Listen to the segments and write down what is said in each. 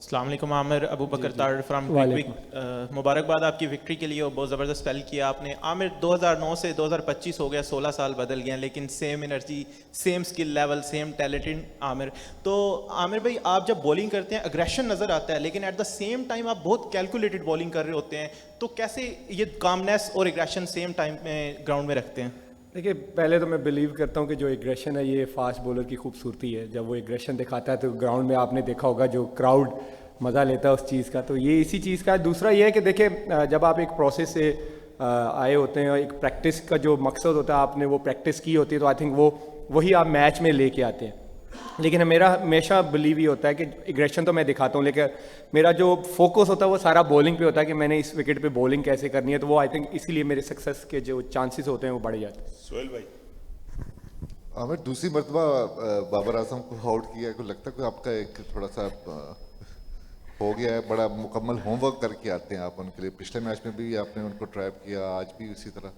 अस्सलाम वालेकुम आमिर, अबू बकर तार फ्रॉम क्विक। मुबारकबाद आपकी विक्ट्री के लिए और बहुत ज़बरदस्त स्पेल किया आपने। आमिर 2009 से 2025 हो गया, 16 साल बदल गए हैं, लेकिन same energy, same skill level, same talented Aamir. तो आमिर भाई, आप जब बॉलिंग करते हैं अग्रेशन नज़र आता है, लेकिन एट द सेम टाइम आप बहुत कैलकुलेटेड बॉलिंग कर रहे होते हैं, तो कैसे ये कामनेस और एग्रेशन सेम टाइम में ग्राउंड में रखते हैं? देखिए, पहले तो मैं बिलीव करता हूँ कि जो एग्रेशन है ये फास्ट बॉलर की खूबसूरती है। जब वो एग्रेशन दिखाता है तो ग्राउंड में आपने देखा होगा जो क्राउड मज़ा लेता है उस चीज़ का, तो ये इसी चीज़ का है। दूसरा ये है कि देखिए, जब आप एक प्रोसेस से आए होते हैं, एक प्रैक्टिस का जो मकसद होता है, आपने वो प्रैक्टिस की होती है, तो आई थिंक वही आप मैच में लेके आते हैं। लेकिन मेरा हमेशा बिलीव ही होता है कि एग्रेशन तो मैं दिखाता हूँ, लेकिन मेरा जो फोकस होता है वो सारा बॉलिंग पे होता है कि मैंने इस विकेट पे बॉलिंग कैसे करनी है। तो वो आई थिंक इसीलिए मेरे सक्सेस के जो चांसेस होते हैं वो बढ़ जाते हैं। सोहेल भाई, हमें दूसरी मरतबा बाबर आजम को आउट किया, को लगता है कि आपका एक थोड़ा सा हो गया है, बड़ा मुकम्मल होमवर्क करके आते हैं आप उनके लिए। पिछले मैच में भी आपने उनको ट्रैप किया, आज भी उसी तरह।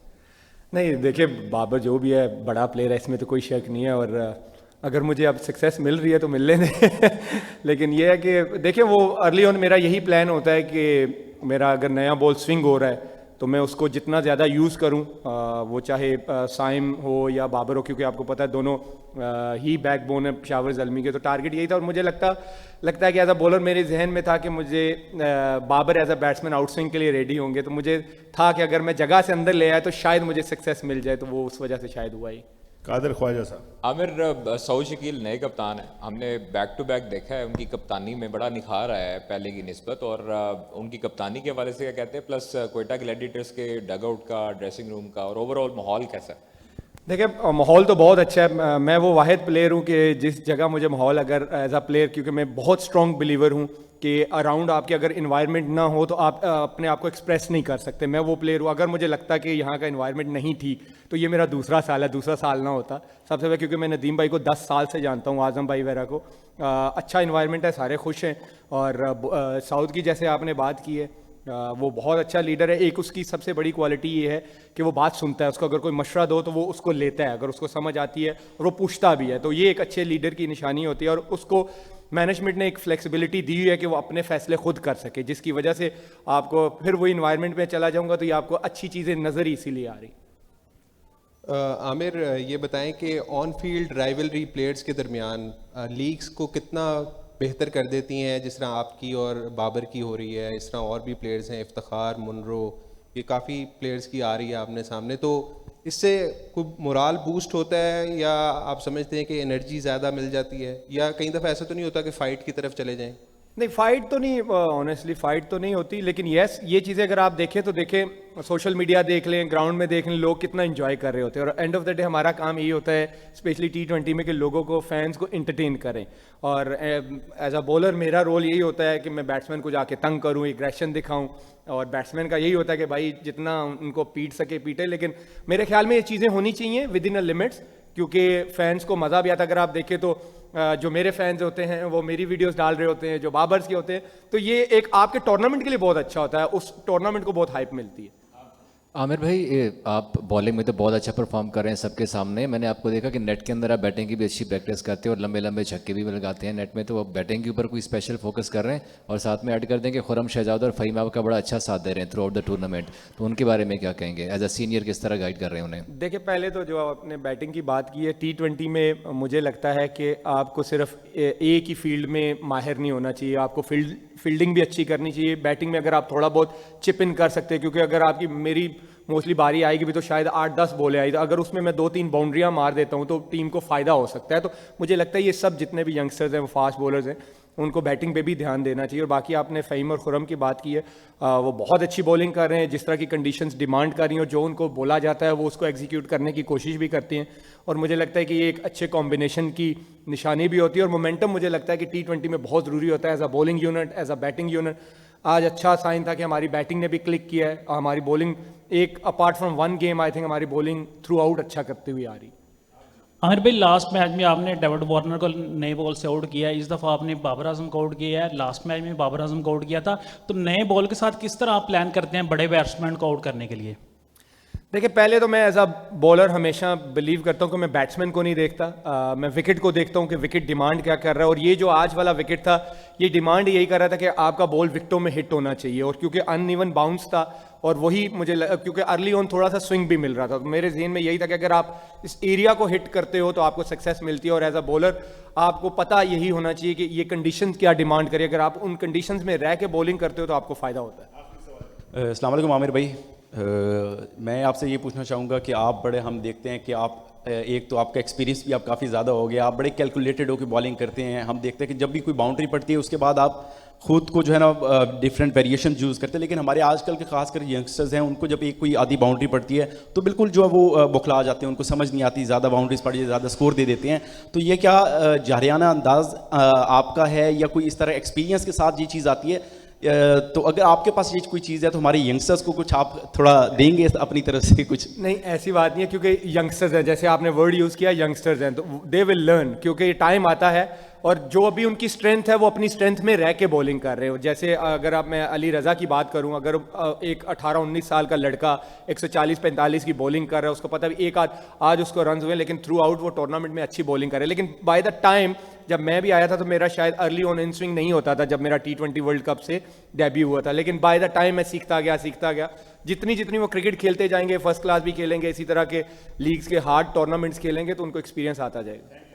नहीं, देखिए, बाबर जो भी है बड़ा प्लेयर है, इसमें तो कोई शक नहीं है, और अगर मुझे अब सक्सेस मिल रही है तो मिल लेने लेकिन ये है कि देखिए, वो अर्ली ऑन मेरा यही प्लान होता है कि मेरा अगर नया बॉल स्विंग हो रहा है तो मैं उसको जितना ज़्यादा यूज़ करूं, वो चाहे साइम हो या बाबर हो, क्योंकि आपको पता है दोनों ही बैकबोन है पेशावर ज़ल्मी के। तो टारगेट यही था, और मुझे लगता है कि एज अ बॉलर मेरे जहन में था कि मुझे Babar as a batsman out swing के लिए रेडी होंगे, तो मुझे था कि अगर मैं जगह से अंदर ले आया तो शायद मुझे सक्सेस मिल जाए, तो वो उस वजह से शायद हुआ ही। कादिर ख्वाजा साहब। आमिर, सऊद शकील नए कप्तान हैं, हमने बैक टू बैक देखा है, उनकी कप्तानी में बड़ा निखार आया है पहले की निस्बत, और उनकी कप्तानी के हवाले से क्या कहते हैं, प्लस क्वेटा ग्लैडिएटर्स के डगआउट का, ड्रेसिंग रूम का, और ओवरऑल माहौल कैसा है? देखिए, माहौल तो बहुत अच्छा है। मैं वो वाहिद प्लेयर हूँ कि जिस जगह मुझे माहौल, अगर एज अ प्लेयर, क्योंकि मैं बहुत स्ट्रॉन्ग बिलीवर हूँ कि अराउंड आपके अगर इन्वायरमेंट ना हो तो आप अपने आप को एक्सप्रेस नहीं कर सकते। मैं वो प्लेयर हूँ, अगर मुझे लगता कि यहाँ का इन्वायरमेंट नहीं ठीक, तो ये मेरा दूसरा साल है, दूसरा साल ना होता सबसे पहले, क्योंकि मैं नदीम भाई को 10 साल से जानता हूँ, आज़म भाई वगैरह को। अच्छा इन्वायरमेंट है, सारे खुश हैं, और साउथ की जैसे आपने बात की है, वो बहुत अच्छा लीडर है। एक उसकी सबसे बड़ी क्वालिटी ये है कि वो बात सुनता है, उसको अगर कोई मशवरा दो तो वो उसको लेता है, अगर उसको समझ आती है, और वो पूछता भी है, तो ये एक अच्छे लीडर की निशानी होती है। और उसको मैनेजमेंट ने एक फ्लेक्सिबिलिटी दी हुई है कि वो अपने फैसले खुद कर सके, जिसकी वजह से आपको फिर वही इन्वायरमेंट में चला जाऊंगा तो ये आपको अच्छी चीज़ें नज़र ही इसीलिए आ रही। आमिर, ये बताएं कि ऑन फील्ड राइवलरी प्लेयर्स के दरमियान लीग्स को कितना बेहतर कर देती हैं, जिस तरह आपकी और बाबर की हो रही है, इस तरह और भी प्लेयर्स हैं, इफ्तिखार, मुनरो, ये काफ़ी प्लेयर्स की आ रही है आपने सामने, तो इससे कोई मोराल बूस्ट होता है, या आप समझते हैं कि एनर्जी ज़्यादा मिल जाती है, या कई दफ़ा ऐसा तो नहीं होता कि फ़ाइट की तरफ चले जाएं? नहीं, फाइट तो नहीं, ऑनेस्टली फाइट तो नहीं होती, लेकिन यस, ये चीज़ें अगर आप देखें तो देखें, सोशल मीडिया देख लें, ग्राउंड में देख लें, लोग कितना एंजॉय कर रहे होते हैं, और एंड ऑफ द डे हमारा काम यही होता है, स्पेशली T20 में, कि लोगों को, फैंस को इंटरटेन करें। और एज अ बॉलर मेरा रोल यही होता है कि मैं बैट्समैन को जाके तंग करूँ, एग्रेशन दिखाऊँ, और बैट्समैन का यही होता है कि भाई जितना उनको पीट सके पीटे। लेकिन मेरे ख्याल में ये चीज़ें होनी चाहिए विद इन अ लिमिट्स, क्योंकि फैंस को मज़ा भी आता है। अगर आप देखें तो जो मेरे फैंस होते हैं वो मेरी वीडियोस डाल रहे होते हैं, जो बाबर्स के होते हैं, तो ये एक आपके टूर्नामेंट के लिए बहुत अच्छा होता है, उस टूर्नामेंट को बहुत हाइप मिलती है। आमिर भाई, आप बॉलिंग में तो बहुत अच्छा परफॉर्म कर रहे हैं सबके सामने। मैंने आपको देखा कि नेट के अंदर आप बैटिंग की भी अच्छी प्रैक्टिस करते हैं और लंबे लंबे छक्के भी लगाते हैं नेट में, तो आप बैटिंग के ऊपर कोई स्पेशल फोकस कर रहे हैं? और साथ में ऐड कर दें कि खुरम शहजाद और फ़हीम आपका बड़ा अच्छा साथ दे रहे हैं थ्रू आउट द टूर्नामेंट, तो उनके बारे में क्या कहेंगे? एज अ सीनियर किस तरह गाइड कर रहे हैं उन्हें? देखिए, पहले तो जो आपने बैटिंग की बात की है, T20 में मुझे लगता है कि आपको सिर्फ एक ही फील्ड में माहिर नहीं होना चाहिए, आपको फील्डिंग भी अच्छी करनी चाहिए। बैटिंग में अगर आप थोड़ा बहुत चिप इन कर सकते हैं, क्योंकि अगर आपकी, मेरी मोस्टली बारी आएगी भी तो शायद 8-10 बॉलें आई, तो अगर उसमें मैं 2-3 बाउंड्रियां मार देता हूं तो टीम को फ़ायदा हो सकता है। तो मुझे लगता है ये सब जितने भी यंगस्टर्स हैं, वो फास्ट बॉलर्स हैं, उनको बैटिंग पे भी ध्यान देना चाहिए। और बाकी आपने फ़हीम और खुरम की बात की है, वो बहुत अच्छी बॉलिंग कर रहे हैं, जिस तरह की कंडीशंस डिमांड कर रही हैं, जो उनको बोला जाता है वो उसको एग्जीक्यूट करने की कोशिश भी करती हैं। और मुझे लगता है कि ये एक अच्छे कॉम्बिनेशन की निशानी भी होती है। और मोमेंटम मुझे लगता है कि T20 में बहुत ज़रूरी होता है, as a bowling unit, as a batting unit. आज अच्छा साइन था कि हमारी बैटिंग ने भी क्लिक किया है, हमारी बॉलिंग एक apart from one game, I think हमारी बॉलिंग थ्रू आउट अच्छा करते हुए आ रही। आमिर भाई, लास्ट मैच में आपने डेविड वार्नर को नए बॉल से आउट किया है, इस दफ़ा आपने बाबर आजम को आउट किया है, लास्ट मैच में बाबर आजम को आउट किया था, तो नए बॉल के साथ किस तरह आप प्लान करते हैं बड़े बैट्समैन को आउट करने के लिए? देखिए, पहले तो मैं एज अ बॉलर हमेशा बिलीव करता हूँ कि मैं बैट्समैन को नहीं देखता, मैं विकेट को देखता हूँ कि विकेट डिमांड क्या कर रहा है। और ये जो आज वाला विकेट था, ये डिमांड यही कर रहा था कि आपका बॉल विकेटों में हिट होना चाहिए। और क्योंकि अनइवन बाउंस था और वही क्योंकि अर्ली ऑन थोड़ा सा स्विंग भी मिल रहा था, तो मेरे जहन में यही था कि अगर आप इस एरिया को हिट करते हो तो आपको सक्सेस मिलती है। और एज अ बॉलर आपको पता यही होना चाहिए कि ये कंडीशंस क्या डिमांड करिए, अगर आप उन कंडीशंस में रह के बॉलिंग करते हो तो आपको फ़ायदा होता है। अस्सलाम वालेकुम आमिर भाई, मैं आपसे ये पूछना चाहूँगा कि आप बड़े, हम देखते हैं कि आप एक तो आपका एक्सपीरियंस भी आप काफ़ी ज़्यादा हो गया, आप बड़े कैलकुलेटेड होकर बॉलिंग करते हैं। हम देखते हैं कि जब भी कोई बाउंड्री पड़ती है उसके बाद आप खुद को जो है ना डिफरेंट वेरिएशन यूज़ करते हैं। लेकिन हमारे आजकल के खासकर यंगस्टर्स हैं, उनको जब एक कोई आधी बाउंड्री पड़ती है तो बिल्कुल जो है वो बौखला जाते हैं, उनको समझ नहीं आती, ज़्यादा बाउंड्रीज पड़ी है, ज़्यादा स्कोर दे देते हैं। तो ये क्या जाहिराना अंदाज आपका है या कोई इस तरह एक्सपीरियंस के साथ ये चीज़ आती है? तो अगर आपके पास ये कोई चीज़ है तो हमारे यंगस्टर्स को कुछ आप थोड़ा देंगे अपनी तरफ से कुछ? नहीं, ऐसी बात नहीं है, क्योंकि यंगस्टर्स हैं, जैसे आपने वर्ड यूज़ किया यंगस्टर्स हैं, तो दे विल लर्न, क्योंकि ये टाइम आता है। और जो अभी उनकी स्ट्रेंथ है वो अपनी स्ट्रेंथ में रह के बॉलिंग कर रहे हो। जैसे अगर आप, मैं अली रज़ा की बात करूं, अगर एक 18-19 साल का लड़का 140-45 की बॉलिंग कर रहा है, उसको पता है एक आज उसको रन हुए, लेकिन थ्रू आउट वो टूर्नामेंट में अच्छी बॉलिंग कर रहे हैं। लेकिन बाय द टाइम जब मैं भी आया था तो मेरा शायद अर्ली ऑन इन स्विंग नहीं होता था, जब मेरा T20 वर्ल्ड कप से डेब्यू हुआ था। लेकिन बाय द टाइम मैं सीखता गया। जितनी वो क्रिकेट खेलते जाएंगे, फर्स्ट क्लास भी खेलेंगे, इसी तरह के लीग्स के हार्ड टूर्नामेंट्स खेलेंगे, तो उनको एक्सपीरियंस आता जाएगा।